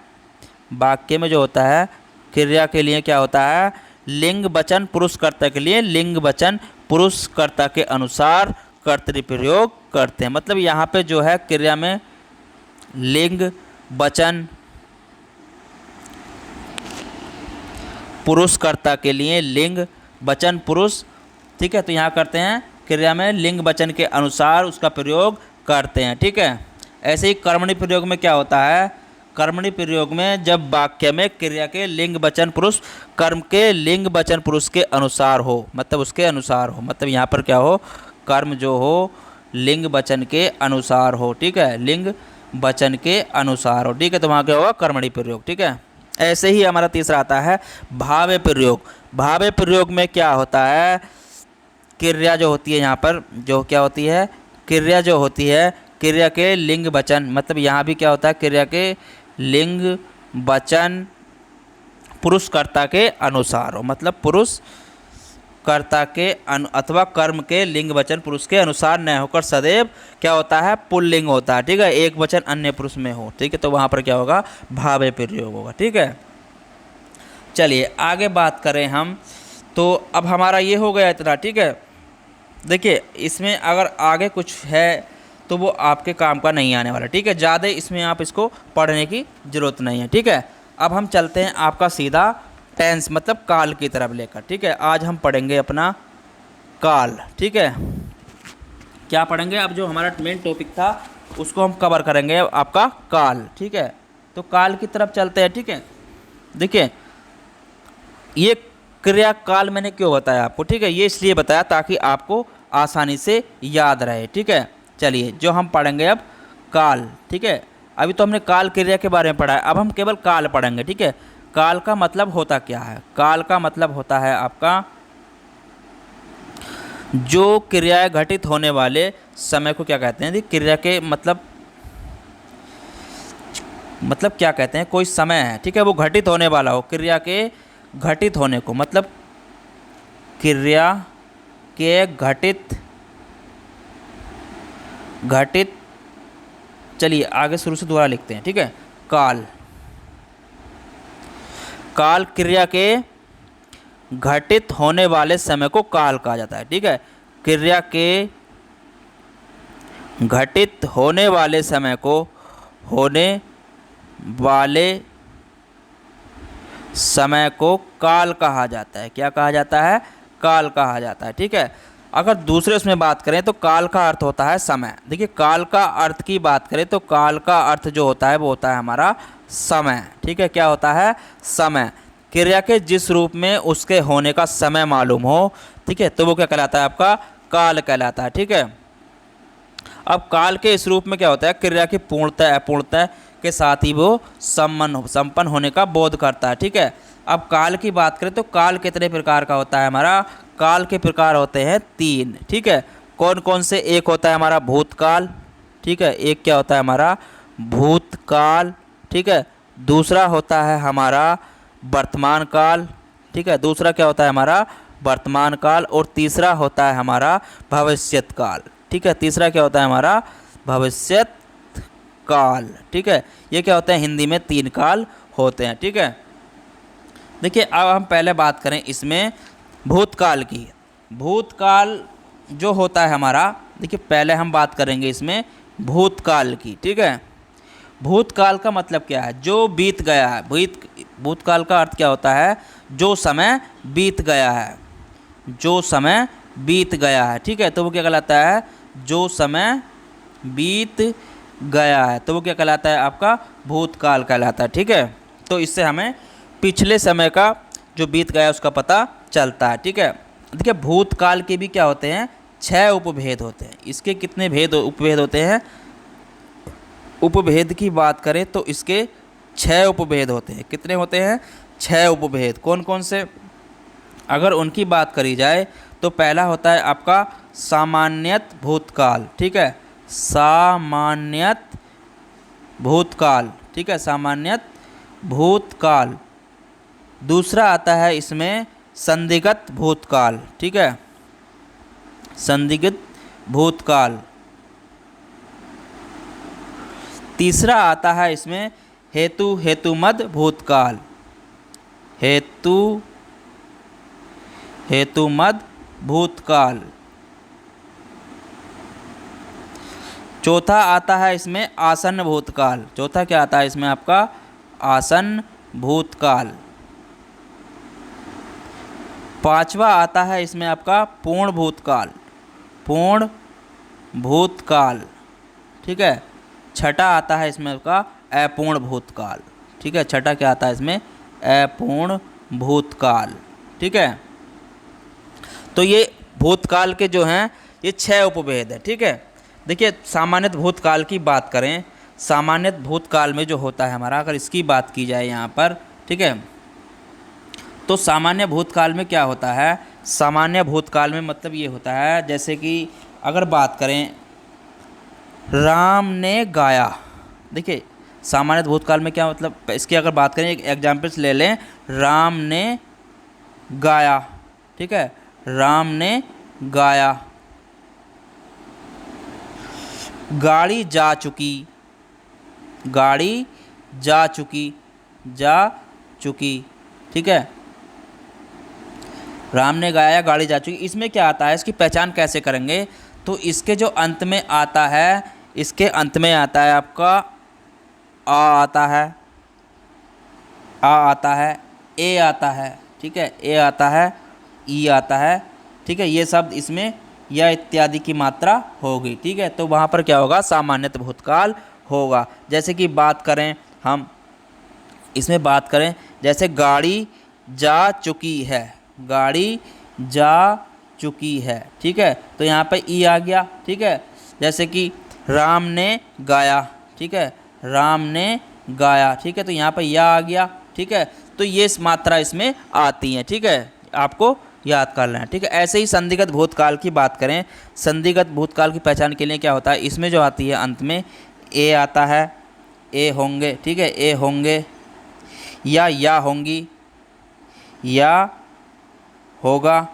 S1: वाक्य में जो होता है क्रिया के लिए क्या होता है, लिंग वचन पुरुष कर्ता के लिए लिंग वचन पुरुष कर्ता के अनुसार कर्तरी प्रयोग करते हैं। मतलब यहाँ पे जो है क्रिया में लिंग वचन पुरुष कर्ता के लिए लिंग वचन पुरुष, ठीक है, तो यहाँ करते हैं क्रिया में लिंग वचन के अनुसार उसका प्रयोग करते हैं, ठीक है। ऐसे ही कर्मणि प्रयोग में क्या होता है, कर्मणि प्रयोग में जब वाक्य में क्रिया के लिंग वचन पुरुष कर्म के लिंग वचन पुरुष के अनुसार हो, मतलब उसके अनुसार हो, मतलब यहाँ पर क्या हो, कर्म जो हो लिंग वचन के अनुसार हो, ठीक है, लिंग वचन के अनुसार हो, ठीक है, तो वहाँ क्या होगा, कर्मणि प्रयोग, ठीक है। ऐसे ही हमारा तीसरा आता है भावे प्रयोग। भावे प्रयोग में क्या होता है, क्रिया जो होती है यहाँ पर जो क्या होती है, क्रिया जो होती है क्रिया के लिंग वचन, मतलब यहाँ भी क्या होता है, क्रिया के लिंग वचन पुरुष कर्ता के अनुसार हो, मतलब पुरुष कर्ता के अथवा कर्म के लिंग वचन पुरुष के अनुसार न होकर सदैव क्या होता है, पुल्लिंग होता है, ठीक है, एक वचन अन्य पुरुष में हो, ठीक है, तो वहाँ पर क्या होगा, भावे प्रयोग होगा, ठीक है। चलिए आगे बात करें हम, तो अब हमारा ये हो गया इतना, ठीक है। देखिए इसमें अगर आगे कुछ है तो वो आपके काम का नहीं आने वाला, ठीक है, ज़्यादा इसमें आप इसको पढ़ने की ज़रूरत नहीं है, ठीक है। अब हम चलते हैं आपका सीधा टेंस मतलब काल की तरफ लेकर, ठीक है। आज हम पढ़ेंगे अपना काल, ठीक है। क्या पढ़ेंगे, अब जो हमारा मेन टॉपिक था उसको हम कवर करेंगे, आपका काल, ठीक है। तो काल की तरफ चलते हैं, ठीक है। देखिए ये क्रिया काल मैंने क्यों बताया आपको, ठीक है, ये इसलिए बताया ताकि आपको आसानी से याद रहे, ठीक है। चलिए जो हम पढ़ेंगे अब काल, ठीक है। अभी तो हमने काल क्रिया के बारे में पढ़ा है, अब हम केवल काल पढ़ेंगे, ठीक है। काल का मतलब होता क्या है, काल का मतलब होता है आपका जो क्रियाएं घटित होने वाले समय को क्या कहते हैं, क्रिया के मतलब क्या कहते हैं, कोई समय है, ठीक है, वो घटित होने वाला हो, क्रिया के घटित होने को, मतलब क्रिया के घटित चलिए आगे शुरू से दोबारा लिखते हैं, ठीक है। काल क्रिया के घटित होने वाले समय को काल कहा जाता है, ठीक है। क्रिया के घटित होने वाले समय को काल कहा जाता है, क्या कहा जाता है, काल कहा जाता है, ठीक है। अगर दूसरे उसमें बात करें तो काल का अर्थ होता है समय। देखिए काल का अर्थ की बात करें तो काल का अर्थ जो होता है वो होता है हमारा समय, ठीक है, क्या होता है, समय। क्रिया के जिस रूप में उसके होने का समय मालूम हो, ठीक है, तो वो क्या कहलाता है, आपका काल कहलाता है, ठीक है। अब काल के इस रूप में क्या होता है, क्रिया की पूर्णतः अपूर्णतः के साथ ही वो संपन्न होने का बोध करता है, ठीक है। अब काल की बात करें तो काल कितने प्रकार का होता है, हमारा काल के प्रकार होते हैं 3, ठीक है। कौन कौन से, एक होता है हमारा भूतकाल, ठीक है, एक क्या होता है हमारा भूतकाल, ठीक है। दूसरा होता है हमारा वर्तमान काल, ठीक है, दूसरा क्या होता है हमारा वर्तमान काल, और तीसरा होता है हमारा भविष्यत काल, ठीक है, तीसरा क्या होता है हमारा भविष्यत काल, ठीक है। ये क्या होते हैं, हिंदी में 3 काल होते हैं, ठीक है। देखिए अब हम पहले बात करें इसमें भूतकाल की। भूतकाल जो होता है हमारा, देखिए पहले हम बात करेंगे इसमें भूतकाल की, ठीक है। भूतकाल का मतलब क्या है, जो बीत गया है। भूतकाल का अर्थ क्या होता है, जो समय बीत गया है, जो समय बीत गया है, ठीक है, तो वो क्या कहलाता है, जो समय बीत गया है, तो वो क्या कहलाता है, आपका भूतकाल कहलाता है, ठीक है। तो इससे हमें पिछले समय का जो बीत गया है उसका पता चलता है, ठीक है। देखिए भूतकाल के भी क्या होते हैं, 6 उपभेद होते हैं। इसके कितने उपभेद होते हैं, उपभेद की बात करें तो इसके 6 उपभेद होते हैं। कितने होते हैं? 6 उपभेद। कौन कौन से? अगर उनकी बात करी जाए तो पहला होता है आपका सामान्यत भूतकाल, ठीक है, सामान्यत भूतकाल, ठीक है, सामान्यत भूतकाल। दूसरा आता है इसमें संदिग्ध भूतकाल, ठीक है, संदिग्ध भूतकाल। तीसरा आता है इसमें हेतुमद भूतकाल, हेतुमद भूतकाल। चौथा आता है इसमें आसन्न भूतकाल। चौथा क्या आता है इसमें आपका? आसन्न भूतकाल। पांचवा आता है इसमें आपका पूर्ण भूतकाल, पूर्ण भूतकाल, ठीक है। छठा आता है इसमें आपका अपूर्ण भूतकाल, ठीक है। छठा क्या आता है इसमें? अपूर्ण भूतकाल, ठीक है। तो ये भूतकाल के जो हैं ये 6 उपभेद है, ठीक है। देखिए सामान्य भूतकाल की बात करें, सामान्य भूतकाल में जो होता है हमारा, अगर इसकी बात की जाए यहाँ पर, ठीक है, तो सामान्य भूतकाल में क्या होता है? सामान्य भूतकाल में मतलब ये होता है, जैसे कि अगर बात करें राम ने गाया, देखिए सामान्य भूतकाल में क्या मतलब, इसकी अगर बात करें एक एग्जाम्पल्स ले लें, राम ने गाया, ठीक है, राम ने गाया। गाड़ी जा चुकी, गाड़ी जा चुकी, जा चुकी, ठीक है। राम ने गाया, गाड़ी जा चुकी। इसमें क्या आता है, इसकी पहचान कैसे करेंगे? तो इसके जो अंत में आता है, इसके अंत में आता है आपका आ आता है, आ आता है, ए आता है, ठीक है, ए आता है, ई आता है, ठीक है। ये शब्द इसमें या इत्यादि की मात्रा होगी, ठीक है। तो वहाँ पर क्या होगा? सामान्यत भूतकाल होगा। जैसे कि बात करें हम, इसमें बात करें जैसे गाड़ी जा चुकी है, गाड़ी जा चुकी है, ठीक है, तो यहाँ पर ई आ गया, ठीक है। जैसे कि राम ने गाया, ठीक है, राम ने गाया, ठीक है, तो यहाँ पर या आ गया, ठीक है। तो ये मात्रा इसमें आती हैं, ठीक है, आपको याद कर लें, ठीक है। ऐसे ही संदिग्ध भूतकाल की बात करें, संदिग्ध भूतकाल की पहचान के लिए क्या होता है? इसमें जो आती है अंत में ए आता है, ए होंगे, ठीक है, ए होंगे, या होंगी, या होगा,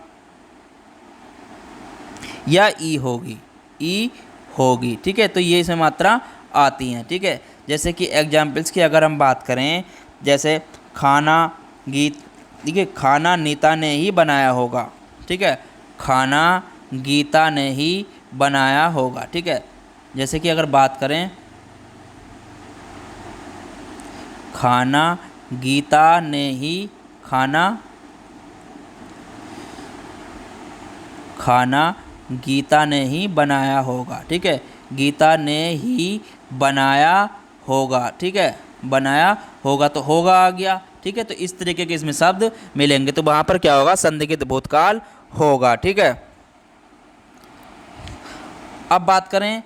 S1: या ई होगी, ई होगी, ठीक है। तो ये इसमें मात्रा आती हैं, ठीक है। जैसे कि एग्जाम्पल्स की अगर हम बात करें, जैसे खाना गीत, देखिए खाना नीता ने ही बनाया होगा, ठीक है, खाना गीता ने ही बनाया होगा, ठीक है। जैसे कि अगर बात करें खाना गीता ने ही खाना गीता ने ही बनाया होगा, ठीक है, गीता ने ही बनाया होगा, ठीक है, बनाया होगा, तो होगा आ गया, ठीक है। तो इस तरीके के इसमें शब्द मिलेंगे, तो वहाँ पर क्या होगा? संदिग्ध भूतकाल होगा, ठीक है। अब बात करें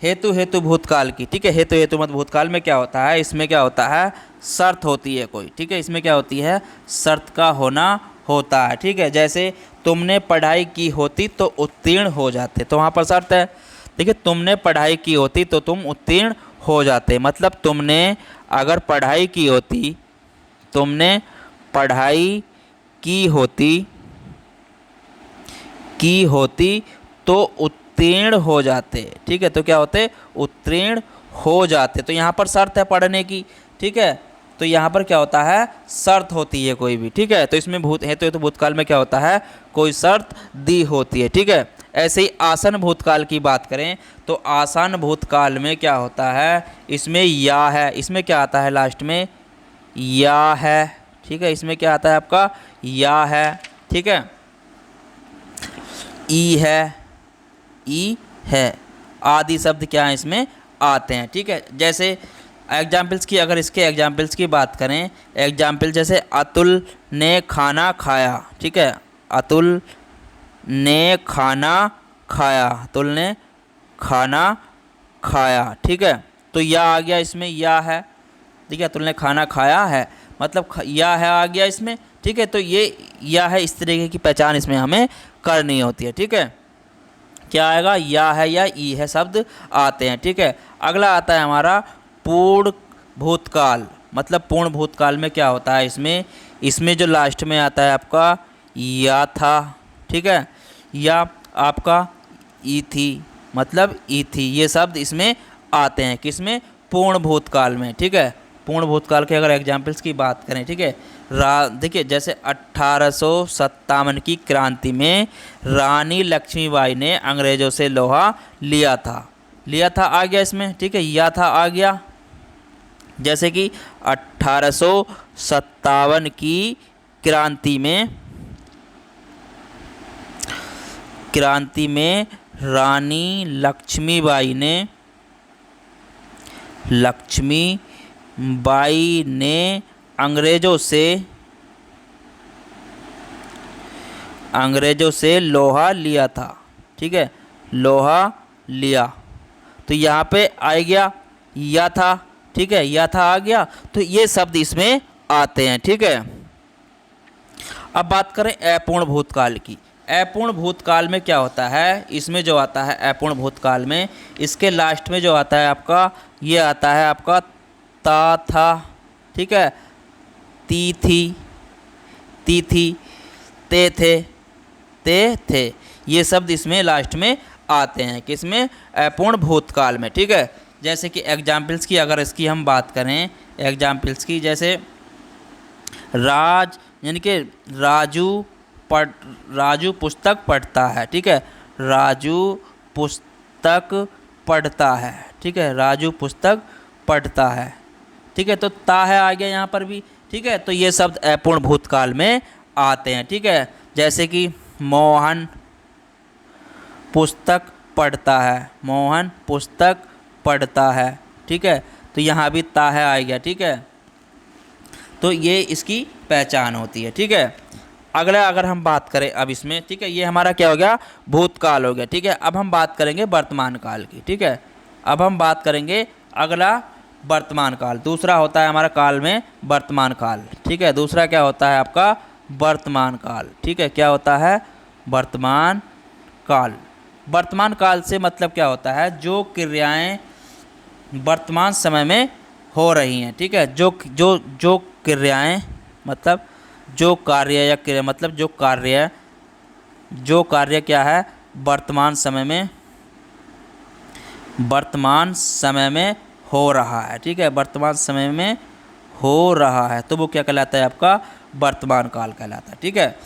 S1: हेतु भूतकाल की, ठीक है। हेतु मत भूतकाल में क्या होता है? इसमें क्या होता है? शर्त होती है कोई, ठीक है, इसमें क्या होती है? शर्त का होना होता है, ठीक है। जैसे तुमने पढ़ाई की होती तो उत्तीर्ण हो जाते, तो वहाँ पर शर्त है, देखिए तुमने पढ़ाई की होती तो तुम उत्तीर्ण हो जाते, मतलब तुमने अगर पढ़ाई की होती, तुमने पढ़ाई की होती तो उत्तीर्ण हो जाते, ठीक है। तो क्या होते? उत्तीर्ण हो जाते। तो यहाँ पर शर्त है पढ़ने की, ठीक है, तो यहाँ पर क्या होता है? शर्त होती है कोई भी, ठीक है। तो इसमें हेतु भूतकाल में क्या होता है? कोई शर्त दी होती है, ठीक है। ऐसे ही आसन भूतकाल की बात करें तो आसन भूतकाल में क्या होता है? इसमें या है, इसमें क्या आता है? लास्ट में या है, ठीक है, इसमें क्या आता है आपका? या है, ठीक है, ई है, आदि शब्द क्या है इसमें आते हैं, ठीक है। जैसे एग्जाम्पल्स की, अगर इसके एग्जाम्पल्स की बात करें, एग्जाम्पल जैसे अतुल ने खाना खाया, ठीक है, अतुल ने खाना खाया, अतुल ने खाना खाया, ठीक है। तो या आ गया इसमें, या है, ठीक है। तुमने खाना खाया है, मतलब या है आ गया इसमें, ठीक है। तो ये या है, इस तरीके की पहचान इसमें हमें करनी होती है, ठीक है। क्या आएगा, या है या ई है शब्द आते हैं, ठीक है। अगला आता है हमारा पूर्ण भूतकाल। मतलब पूर्ण भूतकाल में क्या होता है, इसमें जो लास्ट में आता है आपका या था, ठीक है, या आपका ई थी, मतलब ई थी, ये शब्द इसमें आते हैं किसमें, पूर्ण भूतकाल में, ठीक है। पूर्ण भूतकाल के अगर एग्जाम्पल्स की बात करें, ठीक है, देखिए जैसे 1857 की क्रांति में रानी लक्ष्मीबाई ने अंग्रेज़ों से लोहा लिया था आ गया इसमें, ठीक है, या था आ गया। जैसे कि 1857 की क्रांति में रानी लक्ष्मीबाई ने अंग्रेज़ों से लोहा लिया था, ठीक है, लोहा लिया। तो यहाँ पे आ गया या था, ठीक है, या था आ गया। तो ये शब्द इसमें आते हैं, ठीक है। अब बात करें अपूर्ण भूतकाल की। अपूर्ण भूतकाल में क्या होता है, इसमें जो आता है अपूर्ण भूतकाल में, इसके लास्ट में जो आता है आपका, ये आता है आपका ता था, ठीक है, ती थी, ते थे, ये शब्द इसमें लास्ट में आते हैं किसमें, अपूर्ण भूतकाल में, ठीक है। जैसे कि एग्जाम्पल्स की अगर इसकी हम बात करें, एग्जाम्पल्स की, जैसे यानी कि राजू पुस्तक पढ़ता है, ठीक है, राजू पुस्तक पढ़ता है, ठीक है, राजू पुस्तक पढ़ता है, ठीक है। तो ता है आ गया यहाँ पर भी, ठीक है। तो ये शब्द अपूर्ण भूतकाल में आते हैं, ठीक है। जैसे कि मोहन पुस्तक पढ़ता है, ठीक है। तो यहाँ भी ता है आ गया, ठीक है। तो ये इसकी पहचान होती है, ठीक है। अगला अगर हम बात करें अब इसमें, ठीक है, ये हमारा क्या हो गया, भूतकाल हो गया, ठीक है। अब हम बात करेंगे वर्तमान काल की, ठीक है। अब हम बात करेंगे अगला वर्तमान काल। दूसरा होता है हमारा काल में वर्तमान काल, ठीक है। दूसरा क्या होता है आपका, वर्तमान काल, ठीक है। क्या होता है, वर्तमान काल। वर्तमान काल से मतलब क्या होता है, जो क्रियाएं वर्तमान समय में हो रही हैं, ठीक है। जो क्रियाएं, मतलब जो कार्य या क्रिया, मतलब जो कार्य क्या है, वर्तमान समय में हो रहा है, ठीक है, वर्तमान समय में हो रहा है, तो वो क्या कहलाता है आपका, वर्तमान काल कहलाता है, ठीक है।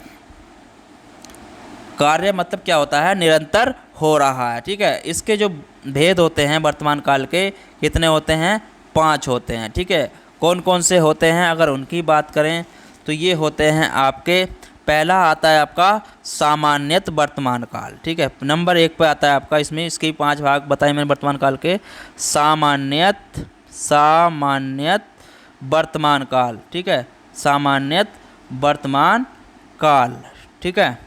S1: कार्य मतलब क्या होता है, निरंतर हो रहा है, ठीक है। इसके जो भेद होते हैं वर्तमान काल के, कितने होते हैं, 5 होते हैं, ठीक है। कौन कौन से होते हैं, अगर उनकी बात करें तो ये होते हैं आपके, पहला आता है आपका सामान्यत वर्तमान काल, ठीक है। नंबर 1 पे आता है आपका, इसमें इसके 5 भाग बताए मैंने वर्तमान काल के, सामान्यत वर्तमान काल, ठीक है, सामान्यत वर्तमान काल, ठीक है।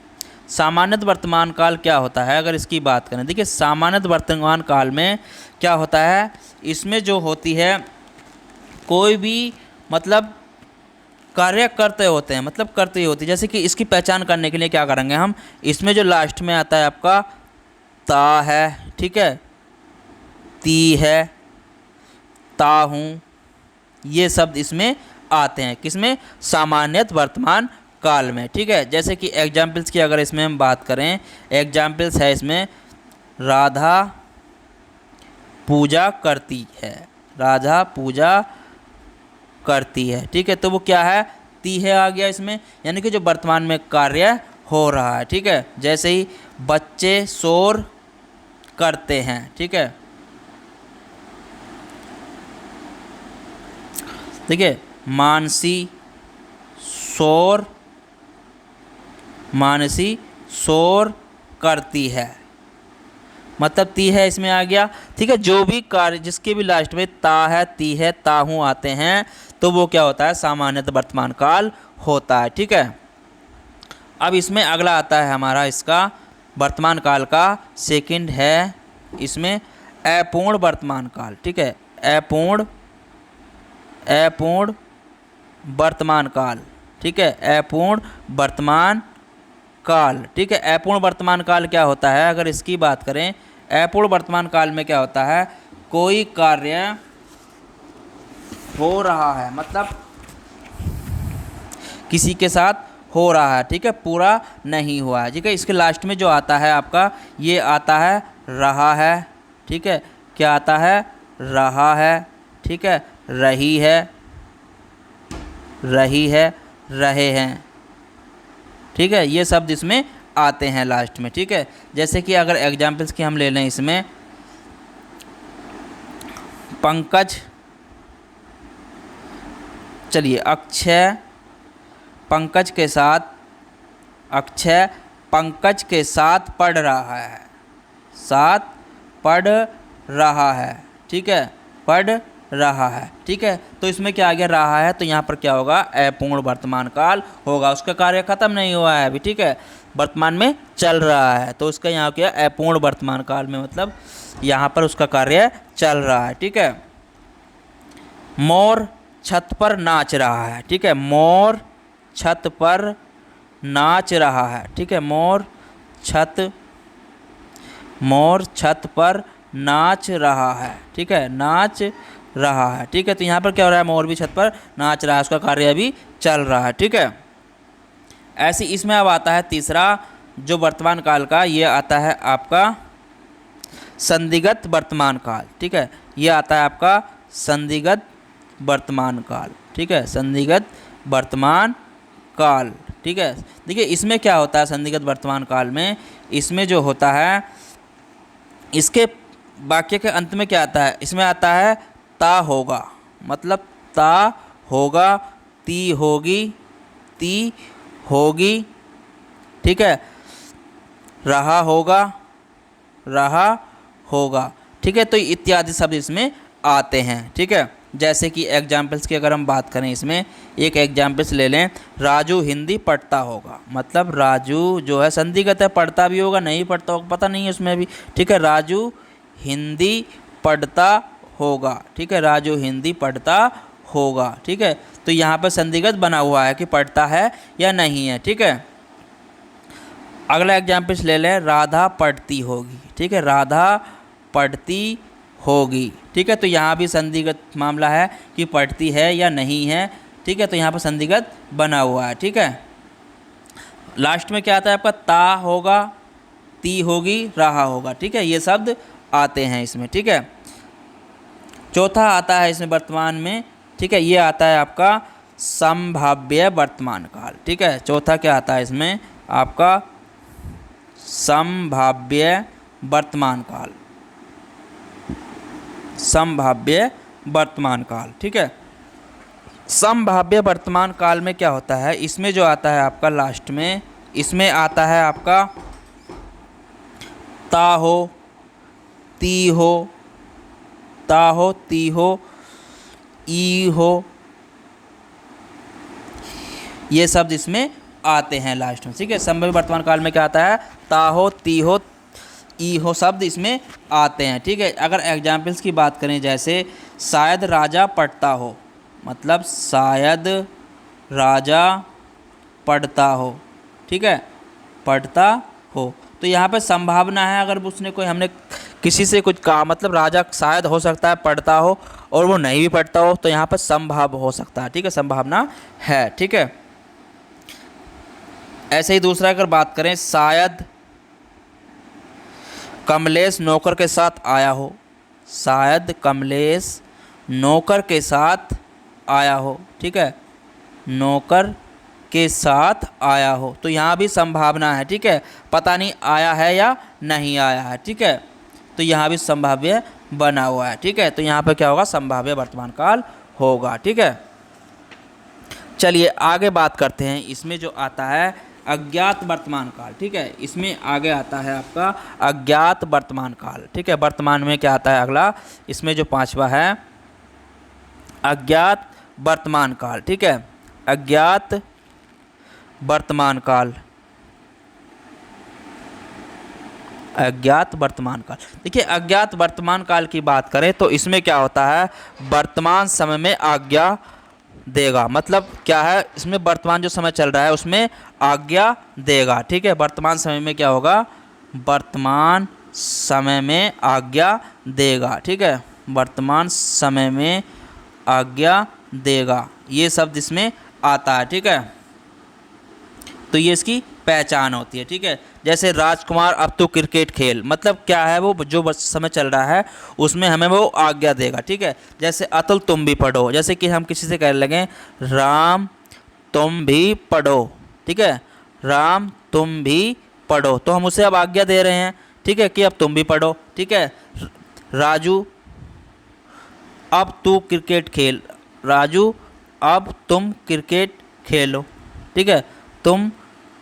S1: सामान्यत वर्तमान काल क्या होता है, अगर इसकी बात करें, देखिए सामान्यत वर्तमान काल में क्या होता है, इसमें जो होती है कोई भी मतलब कार्य करते होते हैं, मतलब करते ही होती है। जैसे कि इसकी पहचान करने के लिए क्या करेंगे हम, इसमें जो लास्ट में आता है आपका ता है, ठीक है, ती है, ता हूँ, ये शब्द इसमें आते हैं किसमें, सामान्यत वर्तमान काल में, ठीक है। जैसे कि एग्जाम्पल्स की अगर इसमें हम बात करें, एग्जाम्पल्स है इसमें, राधा पूजा करती है, ठीक है। तो वो क्या है, ती है आ गया इसमें, यानी कि जो वर्तमान में कार्य हो रहा है, ठीक है। जैसे ही बच्चे शोर करते हैं, ठीक है, देखिए मानसी शोर करती है, मतलब ती है इसमें आ गया, ठीक है। जो भी कार्य जिसके भी लास्ट में ता है, ती है, ता हूँ आते हैं, तो वो क्या होता है, सामान्यतः वर्तमान काल होता है, ठीक है। अब इसमें अगला आता है हमारा, इसका वर्तमान काल का सेकंड है इसमें अपूर्ण वर्तमान काल, ठीक है। अपूर्ण अपूर्ण वर्तमान काल, ठीक है, अपूर्ण वर्तमान काल, ठीक है। अपूर्ण वर्तमान काल क्या होता है, अगर इसकी बात करें, अपूर्ण वर्तमान काल में क्या होता है, कोई कार्य हो रहा है, मतलब किसी के साथ हो रहा है, ठीक है, पूरा नहीं हुआ है, ठीक है। इसके लास्ट में जो आता है आपका, ये आता है रहा है, ठीक है, क्या आता है, रहा है, ठीक है, रही है, रही है, रहे हैं, ठीक है, ये शब्द इसमें आते हैं लास्ट में, ठीक है। जैसे कि अगर एग्जाम्पल्स की हम ले लें इसमें, पंकज, चलिए अक्षय पंकज के साथ, अक्षय पंकज के साथ पढ़ रहा है, साथ पढ़ रहा है, ठीक है, पढ़ रहा है, ठीक है। तो इसमें क्या आ गया, रहा है, तो यहाँ पर क्या होगा, अपूर्ण वर्तमान काल होगा, उसका कार्य खत्म नहीं हुआ है अभी, ठीक है, वर्तमान में चल रहा है, तो उसका यहाँ क्या, अपूर्ण वर्तमान काल में, मतलब यहाँ पर उसका कार्य चल रहा है, ठीक है। मोर छत पर नाच रहा है, ठीक है, मोर छत पर नाच रहा है, ठीक है, मोर छत पर नाच रहा है, ठीक है, नाच रहा है, ठीक है। तो यहाँ पर क्या हो रहा है, मोर भी छत पर नाच रहा है, उसका कार्य अभी चल रहा है, ठीक है। ऐसे इसमें अब आता है तीसरा जो वर्तमान काल का, ये आता है आपका संदिग्ध वर्तमान काल, ठीक है, ये आता है आपका संदिग्ध वर्तमान काल, ठीक है, संदिग्ध वर्तमान काल, ठीक है। देखिए इसमें क्या होता है संदिग्ध वर्तमान काल में, इसमें जो होता है, इसके वाक्य के अंत में क्या आता है, इसमें आता है ता होगा, मतलब ता होगा, ती होगी, ती होगी, ठीक है, रहा होगा, रहा होगा, ठीक है। तो इत्यादि शब्द इसमें आते हैं, ठीक है। जैसे कि एग्जाम्पल्स की अगर हम बात करें, इसमें एक एग्जाम्पल्स ले लें, राजू हिंदी पढ़ता होगा, मतलब राजू जो है संदिग्ध है, पढ़ता भी होगा नहीं पढ़ता होगा पता नहीं है उसमें भी, ठीक है, राजू हिंदी पढ़ता होगा, ठीक है, राजू हिंदी पढ़ता होगा, ठीक है। तो यहाँ पर संदिग्ध बना हुआ है कि पढ़ता है या नहीं है, ठीक है। अगला एग्जाम्पल्स ले लें, राधा पढ़ती होगी, ठीक है, राधा पढ़ती होगी, ठीक है। तो यहाँ भी संदिग्ध मामला है कि पढ़ती है या नहीं है, ठीक है, तो यहाँ पर संदिग्ध बना हुआ है, ठीक है। लास्ट में क्या आता है आपका, ता होगा, ती होगी, रहा होगा, ठीक है, ये शब्द आते हैं इसमें, ठीक है। चौथा आता है इसमें वर्तमान में, ठीक है, ये आता है आपका संभाव्य वर्तमान काल, ठीक है। चौथा क्या आता है इसमें आपका संभाव्य वर्तमान काल, संभाव्य वर्तमान काल, ठीक है। संभाव्य वर्तमान काल में क्या होता है, इसमें जो आता है आपका लास्ट में, इसमें आता है आपका ता हो, ती हो, ता हो, ती हो, ई हो, ये शब्द इसमें आते हैं लास्ट में, ठीक है। संभाव्य वर्तमान काल में क्या आता है, ता हो, ती हो, ई हो शब्द इसमें आते हैं, ठीक है। अगर एग्जाम्पल्स की बात करें, जैसे शायद राजा पढ़ता हो, मतलब शायद राजा पढ़ता हो, ठीक है, पढ़ता हो, तो यहाँ पे संभावना है, अगर उसने कोई, हमने किसी से कुछ कहा, मतलब राजा शायद हो सकता है पढ़ता हो और वो नहीं भी पढ़ता हो, तो यहाँ पर संभाव हो सकता है, ठीक है, संभावना है, ठीक है। ऐसे ही दूसरा अगर बात करें, शायद कमलेश नौकर के साथ आया हो, शायद कमलेश नौकर के साथ आया हो, ठीक है, नौकर के साथ आया हो, तो यहाँ भी संभावना है, ठीक है, पता नहीं आया है या नहीं आया है, ठीक है, तो यहाँ भी संभाव्य बना हुआ है, ठीक है। तो यहाँ पर क्या होगा, संभाव्य वर्तमान काल होगा, ठीक है। चलिए आगे बात करते हैं, इसमें जो आता है अज्ञात वर्तमान काल, ठीक है, इसमें आगे आता है आपका अज्ञात वर्तमान काल, ठीक है। वर्तमान में क्या आता है अगला, इसमें जो पांचवा है अज्ञात वर्तमान काल, ठीक है, अज्ञात वर्तमान काल, अज्ञात वर्तमान काल। देखिए अज्ञात वर्तमान काल की बात करें तो इसमें क्या होता है, वर्तमान समय में आज्ञा देगा। मतलब क्या है, इसमें वर्तमान जो समय चल रहा है उसमें आज्ञा देगा। ठीक है, वर्तमान समय में क्या होगा, वर्तमान समय में आज्ञा देगा। ठीक है, वर्तमान समय में आज्ञा देगा, ये शब्द इसमें आता है। ठीक है, तो ये इसकी पहचान होती है। ठीक है, जैसे राजकुमार अब तो क्रिकेट खेल, मतलब क्या है, वो जो समय चल रहा है उसमें हमें वो आज्ञा देगा। ठीक है, जैसे अतुल तुम भी पढ़ो, जैसे कि हम किसी से कह लगे राम तुम भी पढ़ो। ठीक है, राम तुम भी पढ़ो, तो हम उसे अब आज्ञा दे रहे हैं। ठीक है, कि अब तुम भी पढ़ो। ठीक है, राजू अब तू क्रिकेट खेल, राजू अब तुम क्रिकेट खेलो। ठीक है, तुम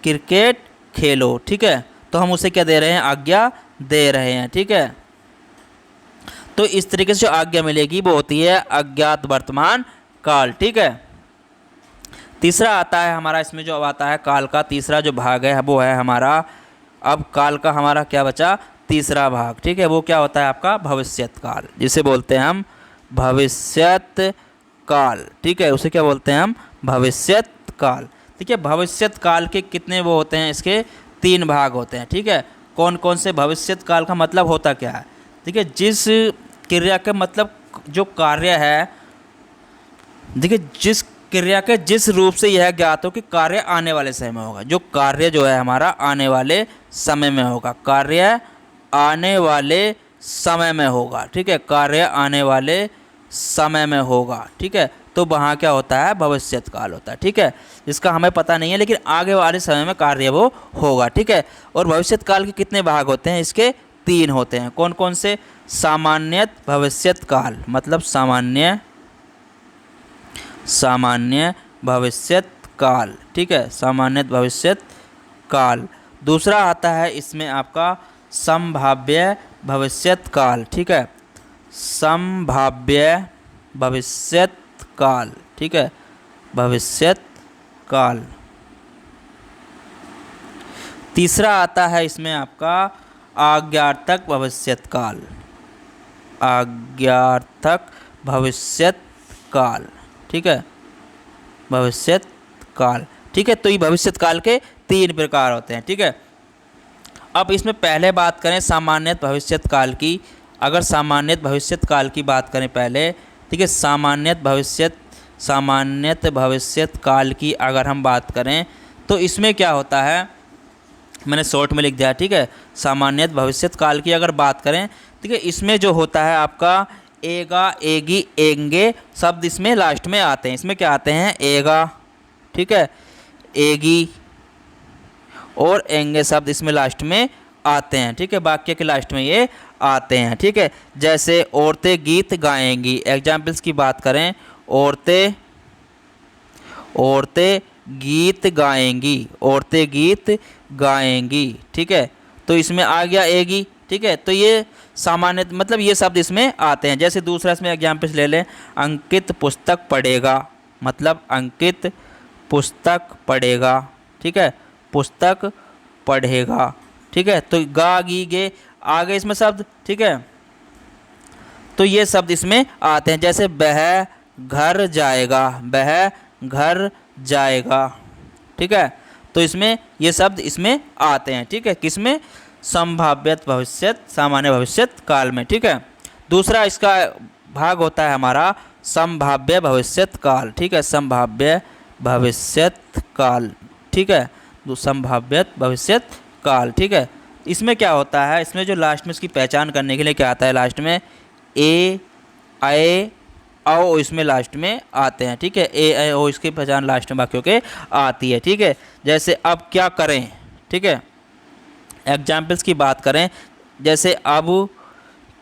S1: क्रिकेट खेलो। ठीक है, तो हम उसे क्या दे रहे हैं, आज्ञा दे रहे हैं। ठीक है, तो इस तरीके से जो आज्ञा मिलेगी वो होती है अज्ञात वर्तमान काल। ठीक है, तीसरा आता है हमारा, इसमें जो अब आता है काल का तीसरा जो भाग है वो है हमारा, अब काल का हमारा क्या बचा, तीसरा भाग। ठीक है, वो क्या होता है आपका भविष्यत काल, जिसे बोलते हैं हम भविष्यत काल। ठीक है, उसे क्या बोलते हैं हम, भविष्यत काल। देखिए भविष्यत काल के कितने वो होते हैं, इसके 3 भाग होते हैं। ठीक है, कौन कौन से, भविष्यत काल का मतलब होता क्या है, देखिए जिस क्रिया के मतलब जो कार्य है, देखिए जिस क्रिया के जिस रूप से यह ज्ञात हो कि कार्य आने वाले समय में होगा, जो कार्य जो है हमारा आने वाले समय में होगा, कार्य आने वाले समय में होगा। ठीक है, कार्य आने वाले समय में होगा। ठीक है, तो वहाँ क्या होता है, भविष्यत काल होता है। ठीक है, जिसका हमें पता नहीं है लेकिन आगे वाले समय में कार्य वो होगा। ठीक है, और भविष्यत काल के कितने भाग होते हैं, इसके 3 होते हैं। कौन कौन से, सामान्य भविष्यत काल, मतलब सामान्य भविष्यत काल। ठीक है, सामान्य भविष्यत काल। दूसरा आता है इसमें आपका संभाव्य भविष्यत काल। ठीक है, संभाव्य भविष्यत काल। ठीक है, भविष्यत काल। तीसरा आता है इसमें आपका आज्ञार्थक भविष्यत काल, आज्ञार्थक भविष्यत काल। ठीक है, भविष्यत काल। ठीक है, तो ये भविष्यत काल के 3 प्रकार होते हैं। ठीक है, अब इसमें पहले बात करें सामान्य भविष्यत काल की। अगर सामान्य भविष्यत काल की बात करें पहले, ठीक है, सामान्य भविष्यत काल की अगर हम बात करें तो इसमें क्या होता है, मैंने शॉर्ट में लिख दिया। ठीक है, सामान्य भविष्यत काल की अगर बात करें, ठीक है, इसमें जो होता है आपका एगा, एगी, एंगे शब्द इसमें लास्ट में आते हैं। इसमें क्या आते हैं, एगा, ठीक है, एगी और एंगे शब्द इसमें लास्ट में आते हैं। ठीक है, वाक्य के लास्ट में ये आते हैं। ठीक है, जैसे औरतें गीत गाएंगी, एग्जाम्पल्स की बात करें, औरतें गीत गाएंगी, औरतें गीत गाएंगी। ठीक है, तो इसमें आ गया एगी। ठीक है, तो ये सामान्य मतलब ये शब्द इसमें आते हैं। जैसे दूसरा इसमें एग्जाम्पल्स ले लें, अंकित पुस्तक पढ़ेगा, मतलब अंकित पुस्तक पढ़ेगा। ठीक है, पुस्तक पढ़ेगा। ठीक है, तो गा, गी, गे आ गए इसमें शब्द। ठीक है, तो ये शब्द इसमें आते हैं। जैसे वह घर जाएगा, वह घर जाएगा। ठीक है, तो इसमें ये शब्द इसमें आते हैं। ठीक है, किसमें, संभाव्य भविष्यत, सामान्य भविष्यत काल में। ठीक है, दूसरा इसका भाग होता है हमारा संभाव्य भविष्यत काल। ठीक है, संभाव्य भविष्यत काल। ठीक है, संभाव्य भविष्यत काल। ठीक है, इसमें क्या होता है, इसमें जो लास्ट में इसकी पहचान करने के लिए क्या आता है, लास्ट में ए, आई, औ इसमें लास्ट में आते हैं। ठीक है, ए, आई, ओ इसकी पहचान लास्ट में वाक्यों के आती है। ठीक है, जैसे अब क्या करें। ठीक है, एग्जाम्पल्स की बात करें, जैसे अब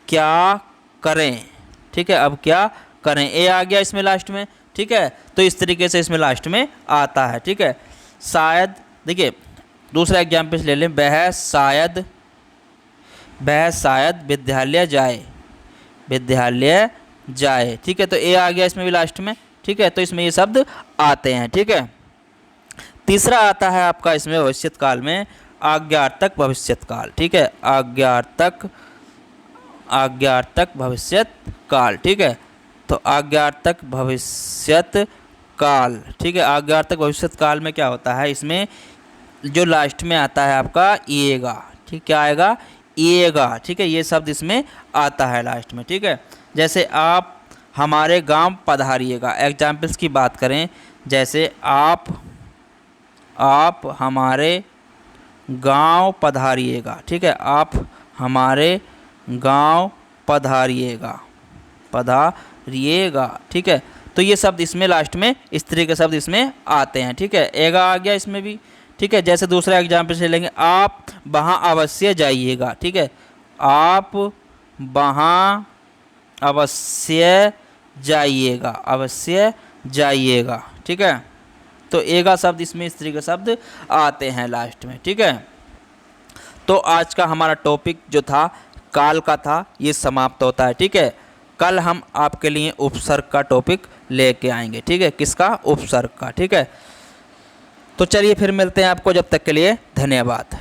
S1: क्या करें। ठीक है, अब क्या करें, ए आ गया इसमें लास्ट में। ठीक है, तो इस तरीके से इसमें लास्ट में आता है। ठीक है, शायद, देखिए दूसरा एग्जाम्पल्स ले लें, वह शायद विद्यालय जाए, विद्यालय जाए। ठीक है, तो ए आ गया इसमें भी लास्ट में। ठीक है, तो इसमें ये शब्द आते हैं। ठीक है, तीसरा आता है आपका इसमें भविष्यत काल में आज्ञार्थक भविष्यत काल, ठीक है, आज्ञार्थक भविष्यत काल, ठीक है। तो आज्ञार्थक भविष्यत काल, ठीक है, आज्ञार्थक भविष्यत काल में क्या होता है, इसमें जो लास्ट में आता है आपका ईएगा, ठीक, क्या आएगा, ईएगा, ठीक है, ये शब्द इसमें आता है लास्ट में, ठीक है। जैसे आप हमारे गांव पधारिएगा, एग्जाम्पल्स की बात करें, जैसे आप हमारे गांव पधारिएगा, ठीक है, आप हमारे गांव पधारिएगा, ठीक है। तो ये शब्द इसमें लास्ट में इस तरह के शब्द इसमें आते हैं, ठीक है, एगा आ गया इसमें भी, ठीक है। जैसे दूसरा एग्जाम्पल से लेंगे, आप वहाँ अवश्य जाइएगा, ठीक है, आप वहाँ अवश्य जाइएगा, ठीक है। तो एगा शब्द इसमें इस तरह के शब्द आते हैं लास्ट में, ठीक है। तो आज का हमारा टॉपिक जो था काल का था, ये समाप्त होता है, ठीक है। कल हम आपके लिए उपसर्ग का टॉपिक लेके आएंगे, ठीक है, किसका, उपसर्ग का, ठीक है। तो चलिए फिर मिलते हैं आपको, जब तक के लिए धन्यवाद।